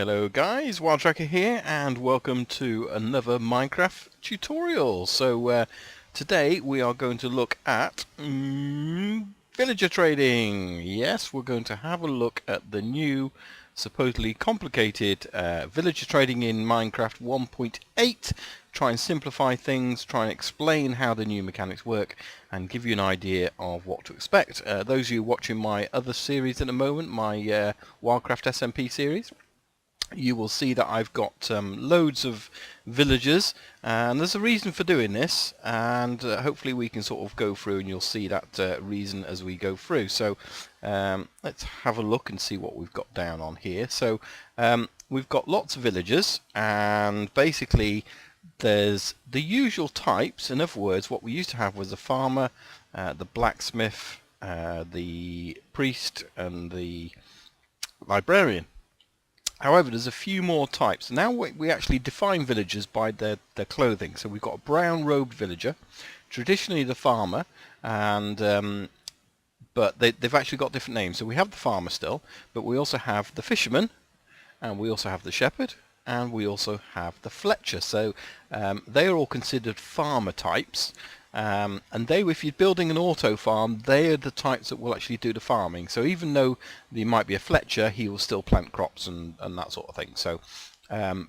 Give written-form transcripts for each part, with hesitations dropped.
Hello guys, WildTracker here and welcome to another Minecraft tutorial. Today we are going to look at villager trading. Yes, we're going to have a look at the new supposedly complicated villager trading in Minecraft 1.8. Try and simplify things, try and explain how the new mechanics work and give you an idea of what to expect. Those of you watching my other series at the moment, my WildCraft SMP series, you will see that I've got loads of villagers, and there's a reason for doing this, and hopefully we can sort of go through and you'll see that reason as we go through. So let's have a look and see what we've got down on here. So we've got lots of villagers, and basically there's the usual types. In other words, what we used to have was the farmer, the blacksmith, the priest and the librarian. However, there's a few more types. Now we actually define villagers by their clothing. So we've got a brown robed villager, traditionally the farmer, and but they've actually got different names. So we have the farmer still, but we also have the fisherman, and we also have the shepherd, and we also have the fletcher. So they are all considered farmer types. And if you're building an auto farm, they are the types that will actually do the farming. So even though there might be a fletcher, he will still plant crops and that sort of thing. So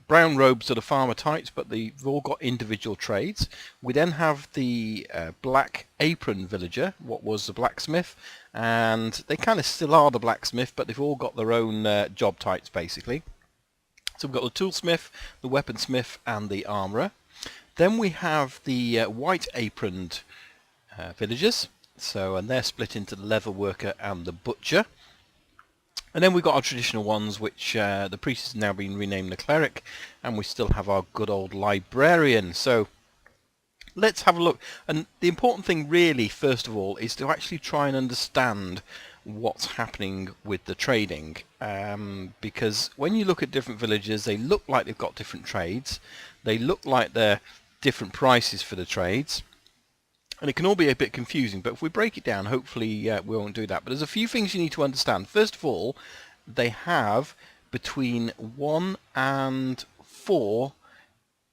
brown robes are the farmer types, but they've all got individual trades. We then have the black apron villager, what was the blacksmith, and they kind of still are the blacksmith, but they've all got their own job types basically. So we've got the toolsmith, the weaponsmith, and the armourer. Then we have the white aproned villagers, and they're split into the leather worker and the butcher. And then we've got our traditional ones, which the priest has now been renamed the cleric, and we still have our good old librarian. So let's have a look. And the important thing really, first of all, is to actually try and understand what's happening with the trading, because when you look at different villagers, they look like they've got different trades, they look like they're different prices for the trades, and it can all be a bit confusing. But if we break it down, hopefully we won't do that. But there's a few things you need to understand. First of all, they have between 1 and 4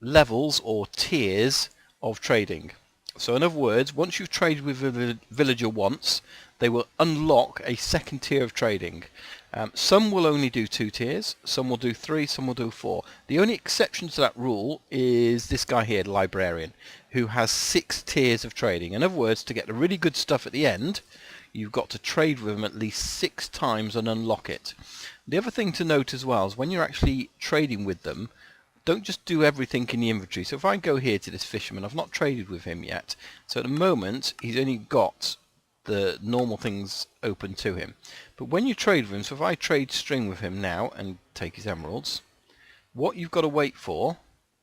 levels or tiers of trading. So in other words, once you've traded with a villager once, they will unlock a second tier of trading. Some will only do 2 tiers, some will do 3, some will do 4. The only exception to that rule is this guy here, the librarian, who has 6 tiers of trading. In other words, to get the really good stuff at the end, you've got to trade with them at least 6 times and unlock it. The other thing to note as well is when you're actually trading with them, don't just do everything in the inventory. So if I go here to this fisherman, I've not traded with him yet. So at the moment, he's only got the normal things open to him. But when you trade with him, so if I trade string with him now and take his emeralds, what you've got to wait for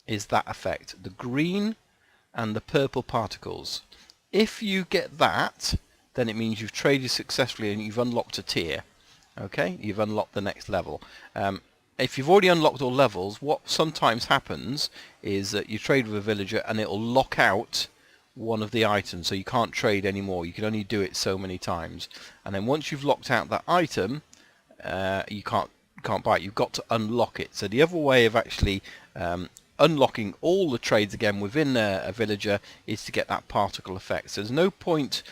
is that effect, the green and the purple particles. If you get that, then it means you've traded successfully and you've unlocked a tier. Okay, you've unlocked the next level. If you've already unlocked all levels, what sometimes happens is that you trade with a villager and it'll lock out one of the items, so you can't trade anymore. You can only do it so many times, and then once you've locked out that item, you can't buy it. You've got to unlock it. So the other way of actually unlocking all the trades again within a villager is to get that particle effect. So there's no point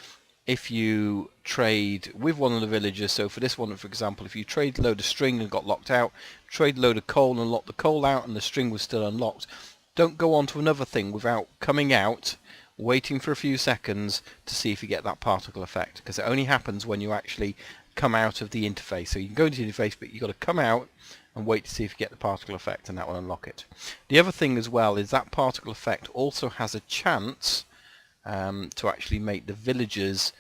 if you trade with one of the villagers. So for this one, for example, if you trade a load of string and got locked out, trade a load of coal and locked the coal out and the string was still unlocked, don't go on to another thing without coming out, waiting for a few seconds to see if you get that particle effect, because it only happens when you actually come out of the interface. So you can go into the interface, but you've got to come out and wait to see if you get the particle effect, and that will unlock it. The other thing as well is that particle effect also has a chance to actually make the villagers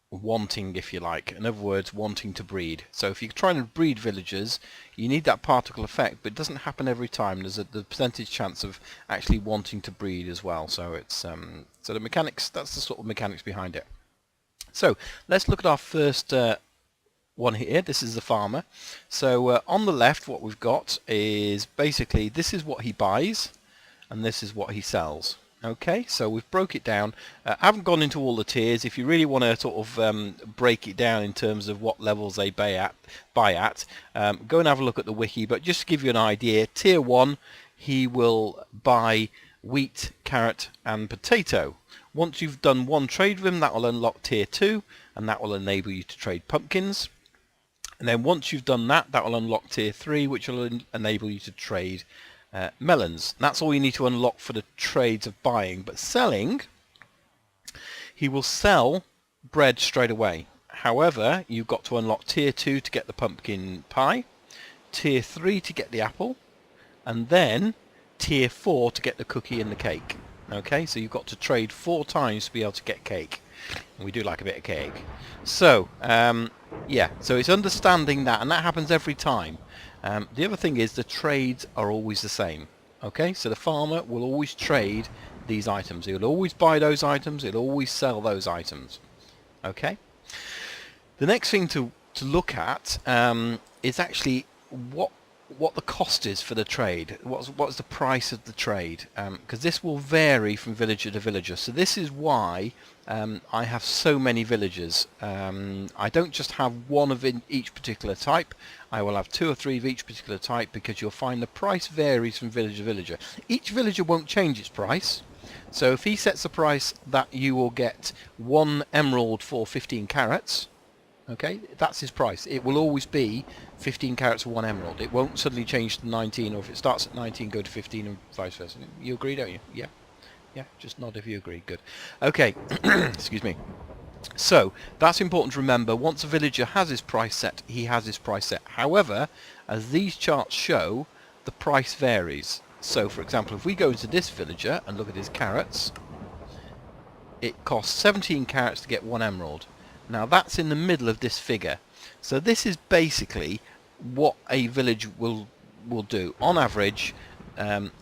wanting, if you like, in other words, wanting to breed. So if you're trying to breed villagers, you need that particle effect, but it doesn't happen every time. There's the percentage chance of actually wanting to breed as well. So it's so the mechanics, that's the sort of mechanics behind it. So let's look at our first one here. This is the farmer. So on the left, what we've got is basically this is what he buys and this is what he sells. Okay, so we've broke it down. I haven't gone into all the tiers. If you really want to sort of break it down in terms of what levels they buy at, go and have a look at the wiki. But just to give you an idea, tier 1, he will buy wheat, carrot and potato. Once you've done one trade with him, that will unlock tier 2, and that will enable you to trade pumpkins. And then once you've done that, that will unlock tier 3, which will enable you to trade melons. That's all you need to unlock for the trades of buying. But selling, he will sell bread straight away. However, you've got to unlock tier 2 to get the pumpkin pie, tier 3 to get the apple, and then tier 4 to get the cookie and the cake. Okay, so you've got to trade 4 times to be able to get cake. And we do like a bit of cake. So, yeah, so it's understanding that, and that happens every time. The other thing is the trades are always the same. Okay, so the farmer will always trade these items. He'll always buy those items. He'll always sell those items. Okay. The next thing to look at is actually what the cost is for the trade. What's the price of the trade? Because this will vary from villager to villager. So this is why I have so many villagers. I don't just have one of each particular type. I will have 2 or 3 of each particular type, because you'll find the price varies from villager to villager. Each villager won't change its price. So if he sets the price that you will get 1 emerald for 15 carrots, okay, that's his price. It will always be 15 carrots for 1 emerald. It won't suddenly change to 19, or if it starts at 19, go to 15 and vice versa. You agree, don't you? Yeah. Yeah, just nod if you agree. Good. Okay, excuse me. So, that's important to remember. Once a villager has his price set, he has his price set. However, as these charts show, the price varies. So, for example, if we go into this villager and look at his carrots, it costs 17 carrots to get 1 emerald. Now, that's in the middle of this figure. So this is basically what a village will do. On average,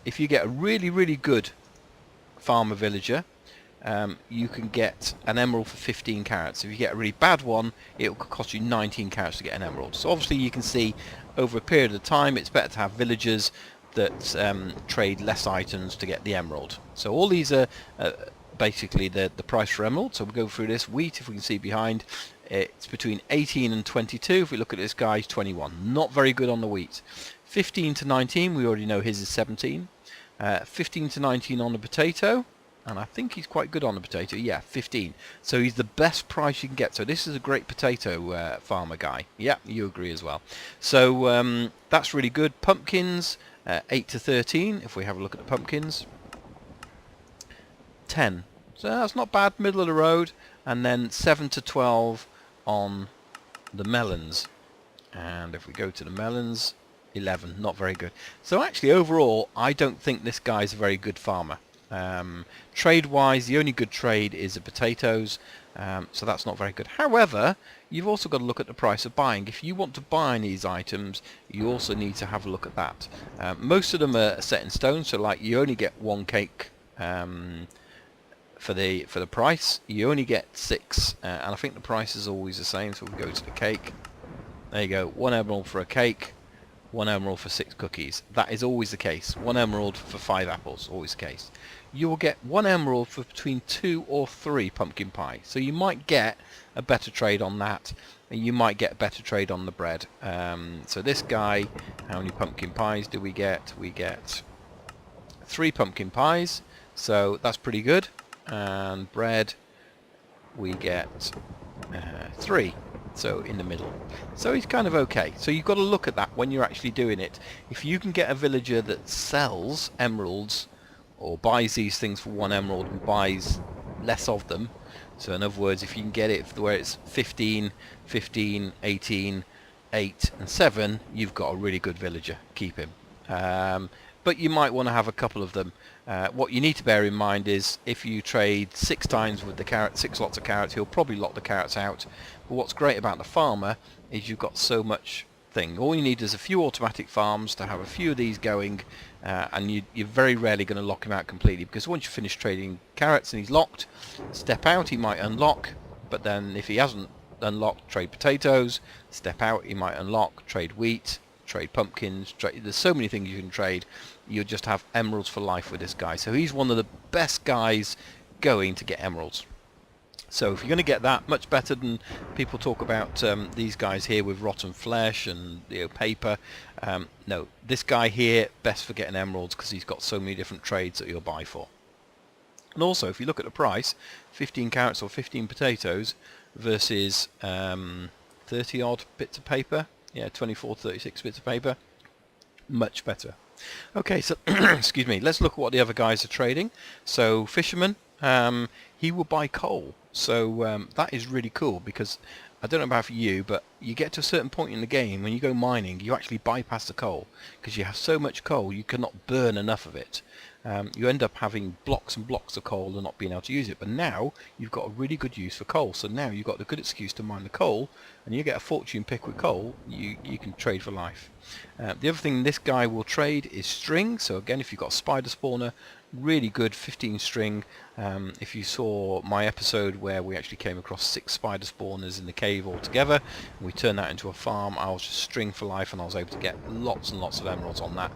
if you get a really, really good farmer villager, you can get an emerald for 15 carrots. If you get a really bad one, it will cost you 19 carrots to get an emerald. So obviously you can see over a period of time it's better to have villagers that trade less items to get the emerald. So all these are basically the price for emerald. So we'll go through this. Wheat, if we can see behind, it's between 18 and 22. If we look at this guy, he's 21. Not very good on the wheat. 15 to 19, we already know his is 17. 15 to 19 on the potato, and I think he's quite good on the potato. Yeah, 15. So he's the best price you can get. So this is a great potato farmer guy. Yeah, you agree as well. So that's really good. Pumpkins, 8 to 13. If we have a look at the pumpkins, 10. So that's not bad, middle of the road. And then 7 to 12 on the melons. And if we go to the melons, 11, not very good. So actually overall I don't think this guy's a very good farmer. Trade wise, the only good trade is the potatoes, so that's not very good. However, you've also got to look at the price of buying. If you want to buy these items, you also need to have a look at that. Most of them are set in stone, so like you only get 1 cake for the price. You only get 6, and I think the price is always the same. So we'll go to the cake. There you go, 1 emerald for a cake, 1 emerald for 6 cookies. That is always the case. 1 emerald for 5 apples, always the case. You will get 1 emerald for between 2 or 3 pumpkin pie. So you might get a better trade on that, and you might get a better trade on the bread. So this guy, how many pumpkin pies do we get? We get 3 pumpkin pies, so that's pretty good. And bread, we get 3. So in the middle. So he's kind of okay. So you've got to look at that when you're actually doing it. If you can get a villager that sells emeralds or buys these things for 1 emerald and buys less of them, so in other words, if you can get it where it's 15, 15, 18, 8 and 7, you've got a really good villager. Keep him. But you might want to have a couple of them. What you need to bear in mind is if you trade 6 times with the carrot, 6 lots of carrots, he'll probably lock the carrots out. But what's great about the farmer is you've got so much thing. All you need is a few automatic farms to have a few of these going, and you're very rarely going to lock him out completely, because once you finish trading carrots and he's locked, step out, he might unlock, but then if he hasn't unlocked, trade potatoes, step out, he might unlock, trade wheat, trade pumpkins, there's so many things you can trade. You'll just have emeralds for life with this guy. So he's one of the best guys going to get emeralds. So if you're going to get that, much better than people talk about these guys here with rotten flesh and paper. No, this guy here, best for getting emeralds because he's got so many different trades that you'll buy for. And also, if you look at the price, 15 carrots or 15 potatoes versus 30 odd bits of paper. Yeah, 24, 36 bits of paper. Much better. Okay, so excuse me, let's look at what the other guys are trading. So fisherman, he will buy coal. So that is really cool because I don't know about for you, but you get to a certain point in the game when you go mining, you actually bypass the coal because you have so much coal you cannot burn enough of it. You end up having blocks and blocks of coal and not being able to use it. But now you've got a really good use for coal. So now you've got a good excuse to mine the coal, and you get a fortune pick with coal. You can trade for life. The other thing this guy will trade is string. So again, if you've got a spider spawner, really good 15 string. If you saw my episode where we actually came across 6 spider spawners in the cave all together, and we turned that into a farm, I was just string for life, and I was able to get lots and lots of emeralds on that.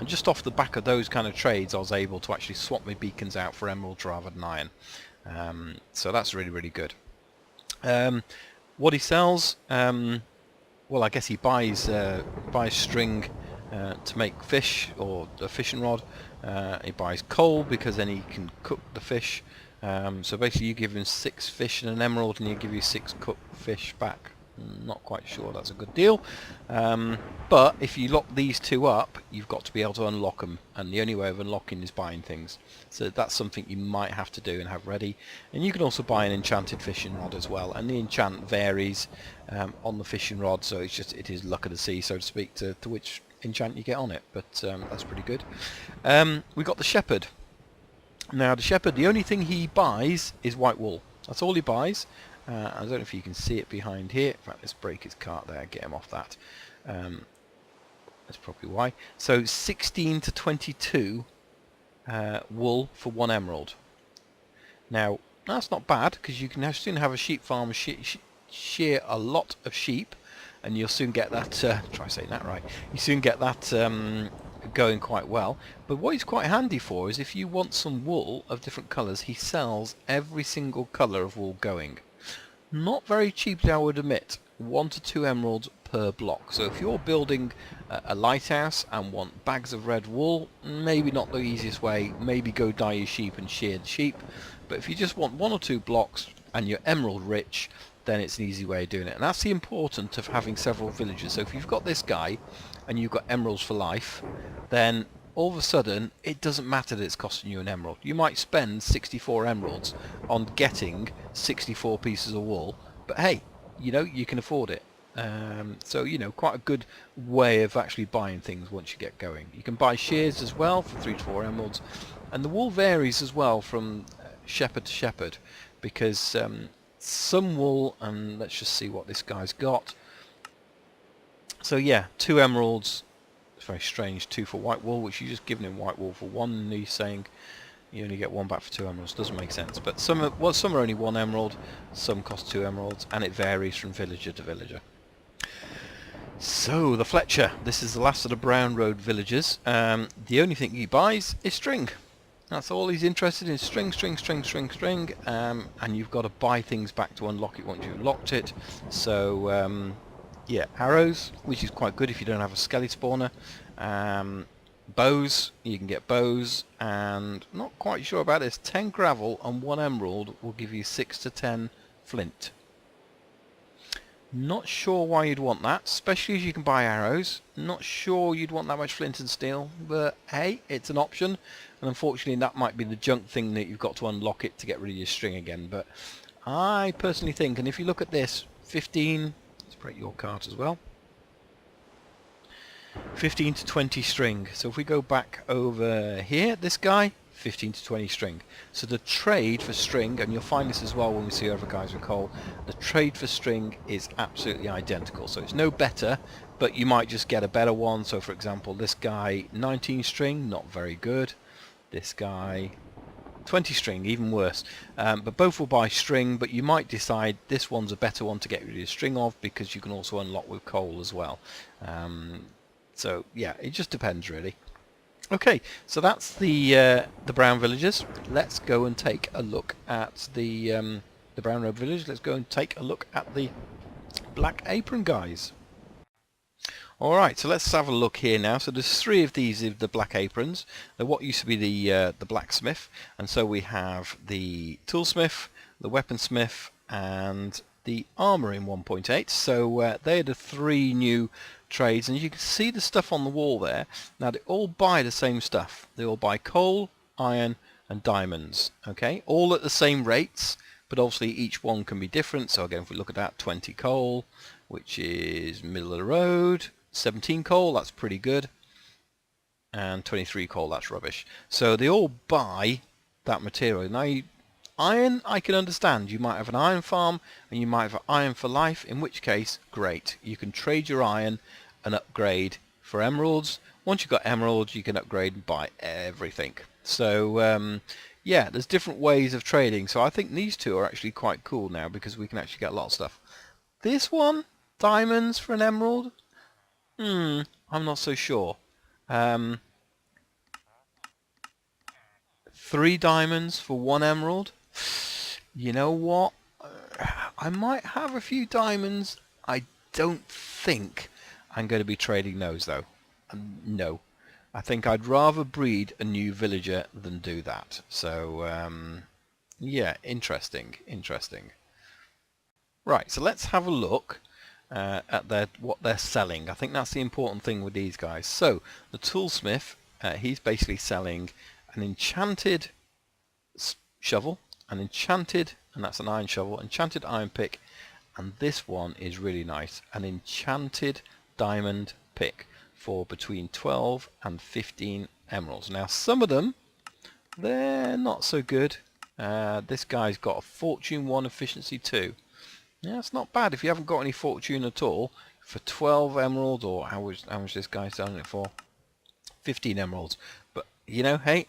And just off the back of those kind of trades, I was able to actually swap my beacons out for emeralds rather than iron. So that's really, really good. What he sells, well, I guess he buys string to make fish or a fishing rod. He buys coal because then he can cook the fish. So basically you give him 6 fish and an emerald and he'll give you 6 cooked fish back. Not quite sure that's a good deal. But if you lock these two up, you've got to be able to unlock them. And the only way of unlocking is buying things. So that's something you might have to do and have ready. And you can also buy an enchanted fishing rod as well. And the enchant varies on the fishing rod. So it is luck of the sea, so to speak, to which enchant you get on it. But that's pretty good. We got the shepherd. Now the shepherd, the only thing he buys is white wool. That's all he buys. I don't know if you can see it behind here. In fact, let's break his cart there, get him off that. That's probably why. So 16 to 22 wool for 1 emerald. Now that's not bad because you can soon have a sheep farm, shear a lot of sheep, and you'll soon get that. Try saying that right. You soon get that going quite well. But what he's quite handy for is if you want some wool of different colours, he sells every single colour of wool going. Not very cheaply, I would admit. 1 to 2 emeralds per block. So if you're building a lighthouse and want bags of red wool, maybe not the easiest way. Maybe go dye your sheep and shear the sheep. But if you just want 1 or 2 blocks and you're emerald rich, then it's an easy way of doing it. And that's the importance of having several villages. So if you've got this guy and you've got emeralds for life, then all of a sudden it doesn't matter that it's costing you an emerald. You might spend 64 emeralds on getting 64 pieces of wool, but hey, you can afford it. So quite a good way of actually buying things once you get going. You can buy shears as well for 3 to 4 emeralds, and the wool varies as well from shepherd to shepherd, because some wool, and let's just see what this guy's got. So yeah, 2 emeralds. Very strange, 2 for white wool, which you just given him white wool for 1, and he's saying you only get 1 back for 2 emeralds. Doesn't make sense. But some are only 1 emerald, some cost 2 emeralds, and it varies from villager to villager. So the Fletcher, this is the last of the Brown Road villagers. The only thing he buys is string. That's all he's interested in, string, and you've got to buy things back to unlock it once you've locked it. So yeah, arrows, which is quite good if you don't have a skelly spawner. Bows, you can get bows, and not quite sure about this, 10 gravel and 1 emerald will give you 6 to 10 flint. Not sure why you'd want that, especially as you can buy arrows. Not sure you'd want that much flint and steel, but hey, it's an option. And unfortunately that might be the junk thing that you've got to unlock it to get rid of your string again. But I personally think, and if you look at this, 15... break your cart as well. 15 to 20 string. So if we go back over here, this guy, 15 to 20 string. So the trade for string, and you'll find this as well when we see other guys with coal, the trade for string is absolutely identical. So it's no better, but you might just get a better one. So for example, this guy, 19 string, not very good. This guy, 20 string, even worse. But both will buy string, but you might decide this one's a better one to get rid of the string of because you can also unlock with coal as well. So yeah, it just depends really. Okay, so that's the brown villagers. Let's go and take a look at the brown robe village. Let's go and take a look at the black apron guys. Alright, so let's have a look here now. So there's three of these of the black aprons. They're what used to be the blacksmith, and so we have the toolsmith, the weaponsmith, and the armour in 1.8. So they're the three new trades, and you can see the stuff on the wall there. Now they all buy the same stuff. They all buy coal, iron, and diamonds. Okay, all at the same rates, but obviously each one can be different. So again, if we look at that, 20 coal, which is middle of the road. 17 coal, that's pretty good, and 23 coal, that's rubbish. So they all buy that material. Now iron, I can understand. You might have an iron farm and you might have iron for life, in which case, great. You can trade your iron and upgrade for emeralds. Once you've got emeralds, you can upgrade and buy everything. So yeah, there's different ways of trading. So I think these two are actually quite cool now, because we can actually get a lot of stuff. This one, diamonds for an emerald, I'm not so sure. 3 diamonds for 1 emerald. You know what? I might have a few diamonds. I don't think I'm going to be trading those though. No. I think I'd rather breed a new villager than do that. So yeah, interesting. Right, so let's have a look at what they're selling. I think that's the important thing with these guys. So the toolsmith, he's basically selling an enchanted shovel, an enchanted, and that's an iron shovel, enchanted iron pick, and this one is really nice, an enchanted diamond pick for between 12 and 15 emeralds. Now some of them, they're not so good. This guy's got a fortune 1, efficiency 2. Yeah, it's not bad if you haven't got any fortune at all. For 12 emeralds, or how much this guy's selling it for? 15 emeralds. But, you know, hey,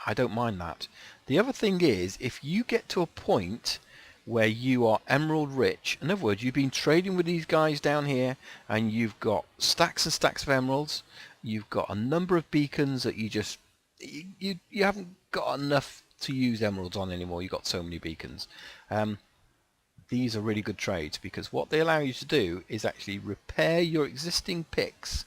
I don't mind that. The other thing is, if you get to a point where you are emerald rich, in other words, you've been trading with these guys down here, and you've got stacks and stacks of emeralds, you've got a number of beacons that you haven't got enough to use emeralds on anymore. You've got so many beacons. These are really good trades, because what they allow you to do is actually repair your existing picks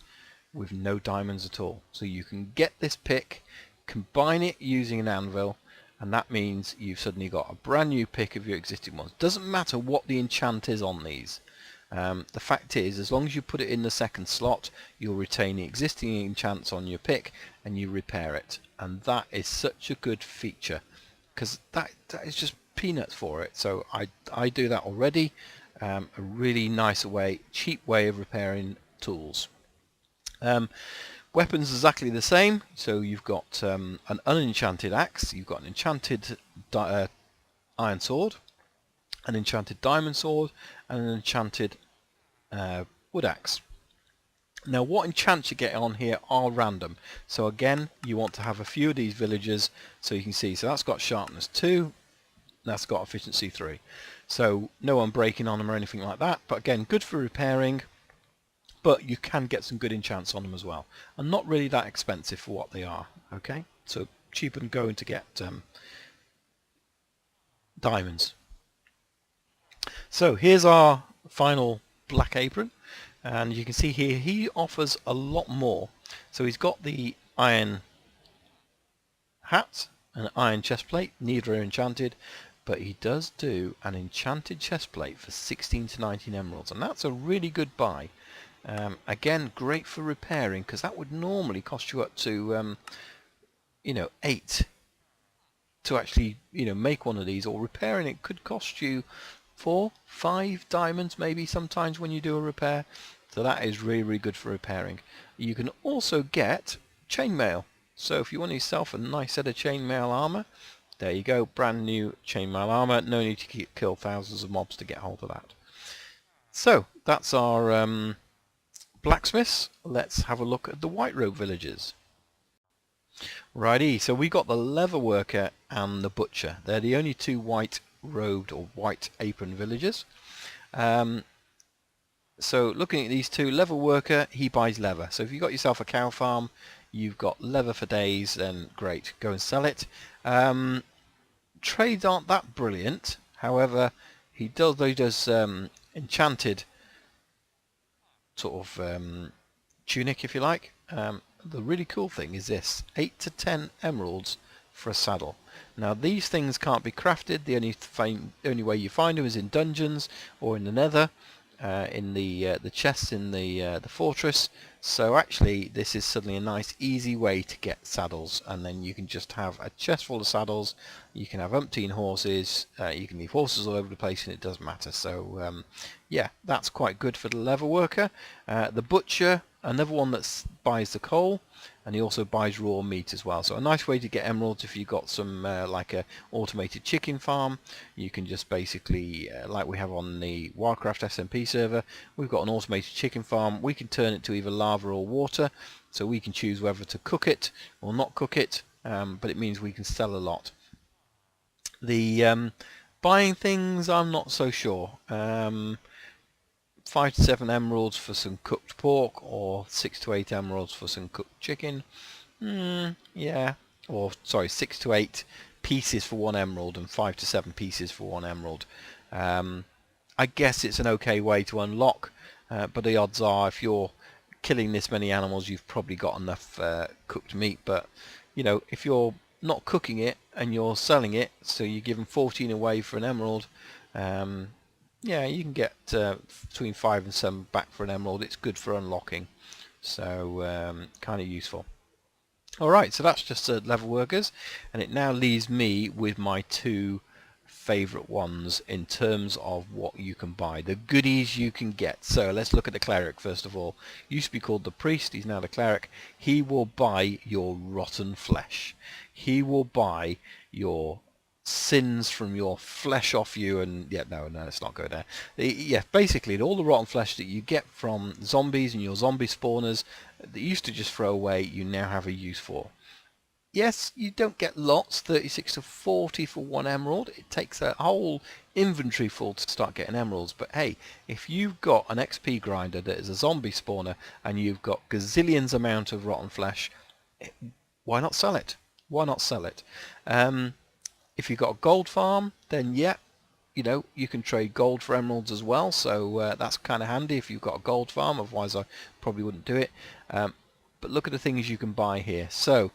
with no diamonds at all. So you can get this pick, combine it using an anvil, and that means you've suddenly got a brand new pick of your existing ones. Doesn't matter what the enchant is on these. The fact is, as long as you put it in the second slot, you'll retain the existing enchants on your pick and you repair it. And that is such a good feature, because that is just peanuts for it. So I do that already. A really nice way, cheap way of repairing tools. Weapons exactly the same. So you've got an unenchanted axe, you've got an enchanted iron sword, an enchanted diamond sword, and an enchanted wood axe. Now what enchants you get on here are random. So again, you want to have a few of these villagers, so you can see. So that's got sharpness 2. That's got efficiency 3. So no unbreaking on them or anything like that. But again, good for repairing. But you can get some good enchants on them as well. And not really that expensive for what they are. Okay? So cheaper than going to get diamonds. So here's our final black apron. And you can see here he offers a lot more. So he's got the iron hat and an iron chest plate. Neither are enchanted. But he does do an enchanted chest plate for 16 to 19 emeralds, and that's a really good buy. Again, great for repairing, because that would normally cost you up to 8 to actually make one of these, or repairing it could cost you 4, 5 diamonds maybe sometimes when you do a repair. So that is really, really good for repairing. You can also get chainmail. So if you want yourself a nice set of chainmail armor, there you go, brand new chainmail armor. No need to kill thousands of mobs to get hold of that. So that's our blacksmiths. Let's have a look at the white robe villagers. Righty, so we got the leather worker and the butcher. They're the only 2 white robed or white apron villagers. So looking at these two, leather worker, he buys leather. So if you've got yourself a cow farm, you've got leather for days, then great, go and sell it. Trades aren't that brilliant. However, he does enchanted sort of tunic, if you like. The really cool thing is this: 8 to 10 emeralds for a saddle. Now these things can't be crafted. The only way you find them is in dungeons or in the Nether, in the chests in the fortress. So actually, this is suddenly a nice, easy way to get saddles, and then you can just have a chest full of saddles. You can have umpteen horses. You can leave horses all over the place, and it doesn't matter. So yeah, that's quite good for the leather worker. The butcher, another one that buys the coal, and he also buys raw meat as well. So a nice way to get emeralds if you've got some like a automated chicken farm. You can just basically, like we have on the WildCraft SMP server, we've got an automated chicken farm. We can turn it to either lava or water, so we can choose whether to cook it or not cook it, but it means we can sell a lot. The buying things, I'm not so sure. 5 to 7 emeralds for some cooked pork, or 6 to 8 emeralds for some cooked chicken. Yeah, or sorry, 6 to 8 pieces for 1 emerald and 5 to 7 pieces for 1 emerald. I guess it's an okay way to unlock, but the odds are if you're killing this many animals, you've probably got enough cooked meat. But you know, if you're not cooking it and you're selling it, so you're giving 14 away for an emerald, yeah, you can get between 5 and 7 back for an emerald. It's good for unlocking, so kind of useful. Alright, so that's just level workers, and it now leaves me with my two favourite ones in terms of what you can buy, the goodies you can get. So let's look at the cleric first of all. Used to be called the priest, he's now the cleric. He will buy your rotten flesh. He will buy your sins from your flesh off you, and yeah, no, let's not go there. Yeah, basically all the rotten flesh that you get from zombies and your zombie spawners that you used to just throw away, you now have a use for. Yes, you don't get lots, 36 to 40 for 1 emerald. It takes a whole inventory full to start getting emeralds. But hey, if you've got an XP grinder that is a zombie spawner and you've got gazillions amount of rotten flesh, why not sell it? Why not sell it? If you've got a gold farm, then yeah, you know, you can trade gold for emeralds as well. So that's kind of handy if you've got a gold farm. Otherwise, I probably wouldn't do it. But look at the things you can buy here. So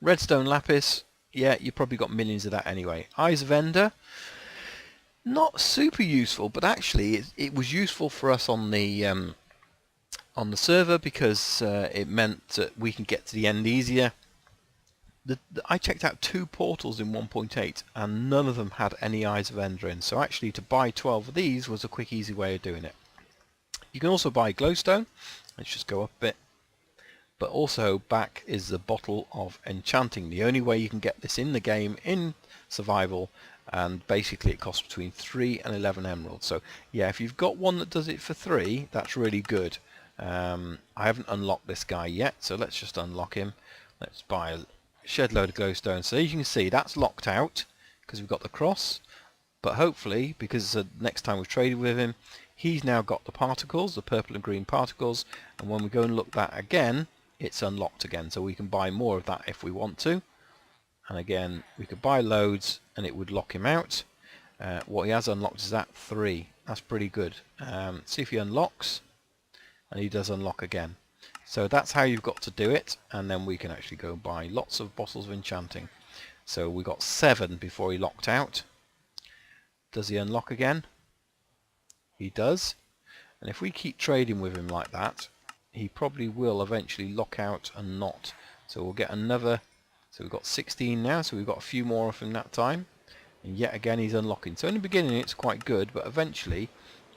redstone lapis, yeah, you've probably got millions of that anyway. Eyes of Ender, not super useful, but actually it was useful for us on the server because it meant that we can get to the end easier. I checked out 2 portals in 1.8 and none of them had any Eyes of Ender in, so actually to buy 12 of these was a quick, easy way of doing it. You can also buy glowstone. Let's just go up a bit. But also back is the bottle of enchanting. The only way you can get this in the game in survival, and basically it costs between 3 and 11 emeralds. So yeah, if you've got one that does it for 3, that's really good. I haven't unlocked this guy yet, so let's just unlock him. Let's buy a shed load of glowstone. So as you can see, that's locked out because we've got the cross, but hopefully, because next time we've traded with him, he's now got the particles, the purple and green particles, and when we go and look that again, it's unlocked again, so we can buy more of that if we want to. And again, we could buy loads and it would lock him out. What he has unlocked is that 3. That's pretty good. See if he unlocks, and he does unlock again. So that's how you've got to do it, and then we can actually go and buy lots of bottles of enchanting. So we got 7 before he locked out. Does he unlock again? He does. And if we keep trading with him like that, he probably will eventually lock out and not. So we'll get another. So we've got 16 now, so we've got a few more of him that time. And yet again he's unlocking. So in the beginning it's quite good, but eventually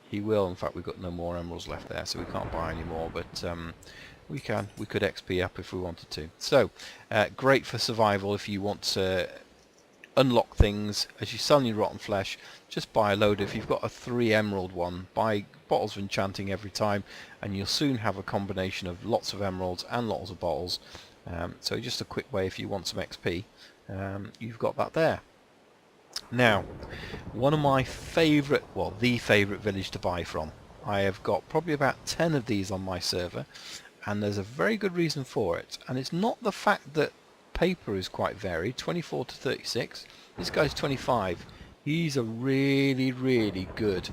he will. In fact, we've got no more emeralds left there, so we can't buy any more, but we could XP up if we wanted to. So great for survival if you want to unlock things. As you sell your rotten flesh, just buy a load. If you've got a 3 emerald one, buy bottles of enchanting every time, and you'll soon have a combination of lots of emeralds and lots of bottles. So just a quick way if you want some XP, you've got that there. Now, one of my favourite, well, the favourite village to buy from I have got probably about 10 of these on my server, and there's a very good reason for it. And it's not the fact that paper is quite varied, 24 to 36. This guy's 25. He's a really, really good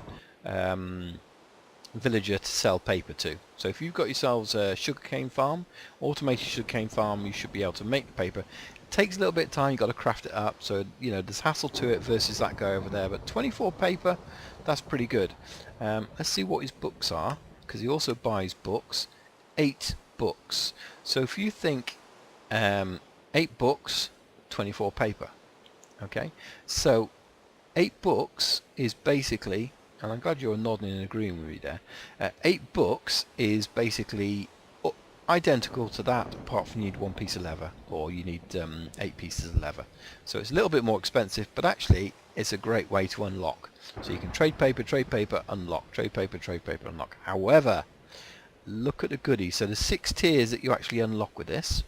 villager to sell paper to. So if you've got yourselves a sugarcane farm, automated sugarcane farm, you should be able to make the paper. It takes a little bit of time, you've got to craft it up, so there's hassle to it versus that guy over there, but 24 paper, that's pretty good. Let's see what his books are, because he also buys books. 8 books. So if you think 8 books, 24 paper. Okay, so 8 books is basically, and I'm glad you're nodding and agreeing with me there, 8 books is basically identical to that, apart from you need 1 piece of leather, or you need 8 pieces of leather. So it's a little bit more expensive, but actually it's a great way to unlock. So you can trade paper, unlock, trade paper, unlock. However, look at the goodies. So there's 6 tiers that you actually unlock with this.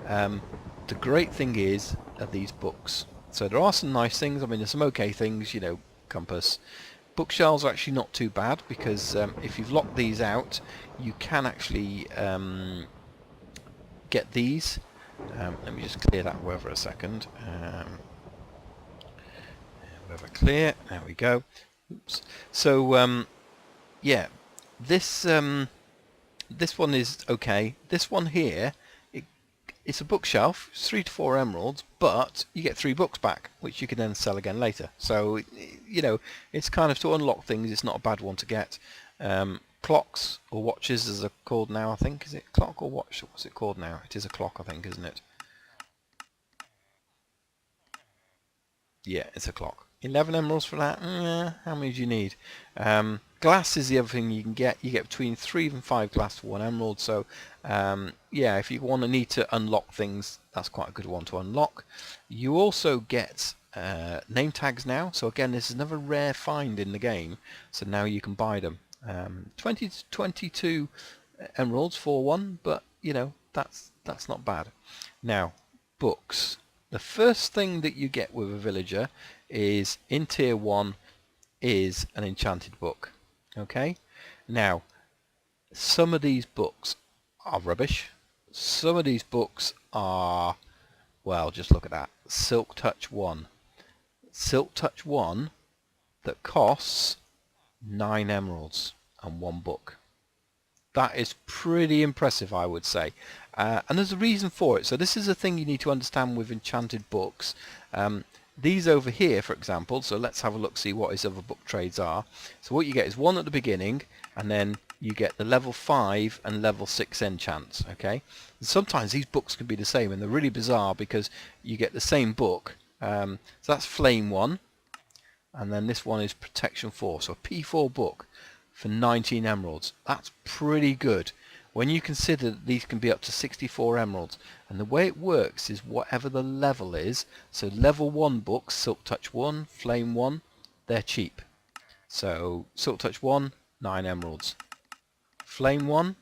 The great thing is these books. So there are some nice things. I mean, there's some okay things, compass. Bookshelves are actually not too bad, because if you've locked these out, you can actually get these. Let me just clear that weather a second. Weather clear. There we go. Oops. So yeah, this this one is okay. This one here, it's a bookshelf. It's 3 to 4 emeralds, but you get 3 books back, which you can then sell again later. So it's kind of, to unlock things, it's not a bad one to get. Clocks or watches, as they're called now, I think. Is it clock or watch? What's it called now? It is a clock, I think, isn't it? Yeah, it's a clock. 11 emeralds for that? How many do you need? Glass is the other thing you can get. You get between 3 and 5 glass for 1 emerald. So yeah, if you need to unlock things, that's quite a good one to unlock. You also get name tags now. So again, this is another rare find in the game. So now you can buy them. 20 to 22 emeralds for 1, but that's not bad. Now, books. The first thing that you get with a villager is, in tier 1, is an enchanted book. Okay? Now, some of these books are rubbish. Some of these books are, well, just look at that. Silk Touch 1. Silk Touch 1 that costs 9 emeralds and 1 book. That is pretty impressive, I would say. And there's a reason for it. So this is a thing you need to understand with enchanted books. These over here, for example, so let's have a look, see what his other book trades are. So what you get is 1 at the beginning, and then you get the level 5 and level 6 enchants. Okay. And sometimes these books can be the same, and they're really bizarre because you get the same book. So that's Flame 1, and then this one is Protection 4. So a P4 book for 19 emeralds. That's pretty good when you consider that these can be up to 64 emeralds. And the way it works is whatever the level is. So level 1 books, Silk Touch 1, Flame 1, they're cheap. So Silk Touch 1, 9 emeralds. Flame 1,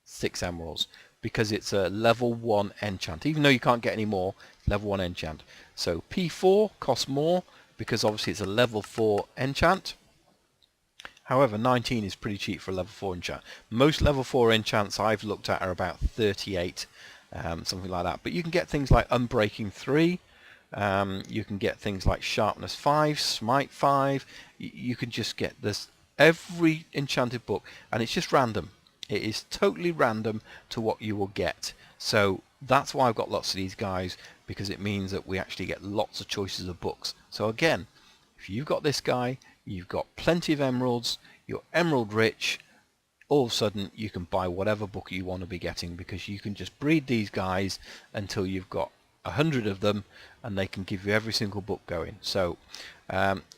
6 emeralds, because it's a level 1 enchant. Even though you can't get any more, level 1 enchant. So P4 costs more because obviously it's a level 4 enchant. However, 19 is pretty cheap for a level 4 enchant. Most level 4 enchants I've looked at are about 38, something like that. But you can get things like Unbreaking 3. You can get things like Sharpness 5, Smite 5. You can just get this every enchanted book, and it's just random. It is totally random to what you will get. So that's why I've got lots of these guys, because it means that we actually get lots of choices of books. So again, if you've got this guy, you've got plenty of emeralds, you're emerald rich, all of a sudden you can buy whatever book you want to be getting, because you can just breed these guys until you've got 100 of them, and they can give you every single book going. So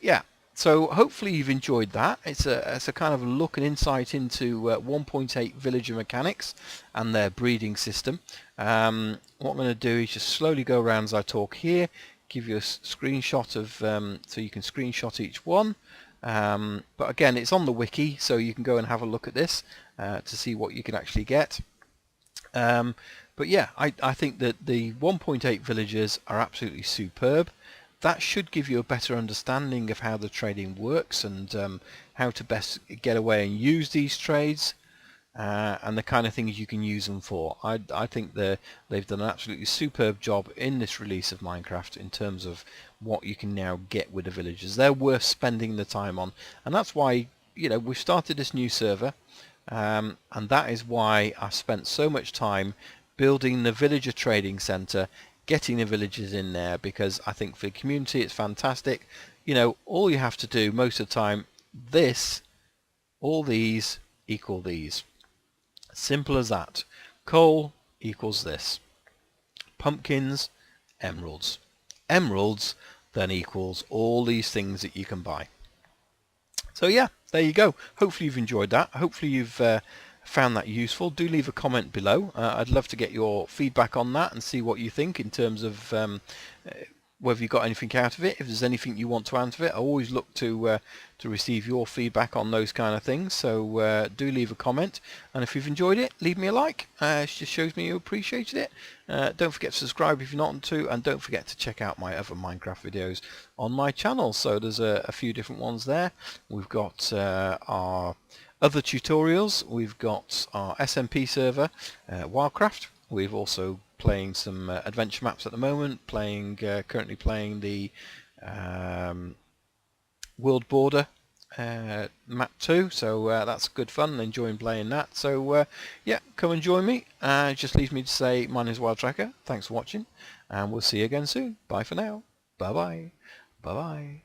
yeah, so hopefully you've enjoyed that. It's a kind of a look and insight into 1.8 villager mechanics and their breeding system. What I'm going to do is just slowly go around as I talk here, give you a screenshot of so you can screenshot each one. But again, it's on the wiki, so you can go and have a look at this to see what you can actually get. But yeah, I think that the 1.8 villagers are absolutely superb. that should give you a better understanding of how the trading works and how to best get away and use these trades. And the kind of things you can use them for. I think they've done an absolutely superb job in this release of Minecraft in terms of what you can now get with the villagers. They're worth spending the time on, and that's why, you know, we've started this new server, and that is why I spent so much time building the villager trading center, getting the villagers in there, because I think for the community it's fantastic. You know, all you have to do most of the time, all these equal these. Simple as that. Coal equals this. Pumpkins, emeralds. Emeralds then equals all these things that you can buy. So yeah, there you go. Hopefully you've enjoyed that. Hopefully you've found that useful. Do leave a comment below. I'd love to get your feedback on that and see what you think in terms of whether you got anything out of it. If there's anything you want to add to it, I always look to receive your feedback on those kind of things. So do leave a comment, and if you've enjoyed it, leave me a like. It just shows me you appreciated it. Don't forget to subscribe if you're not to, and don't forget to check out my other Minecraft videos on my channel. So there's a few different ones there. We've got our other tutorials. We've got our SMP server, WildCraft. We've also playing some adventure maps at the moment, currently playing the World Border map 2, so that's good fun, enjoying playing that. So yeah, come and join me. Just leaves me to say my name is Wild Tracker. Thanks for watching, and we'll see you again soon. Bye for now. Bye bye. Bye bye.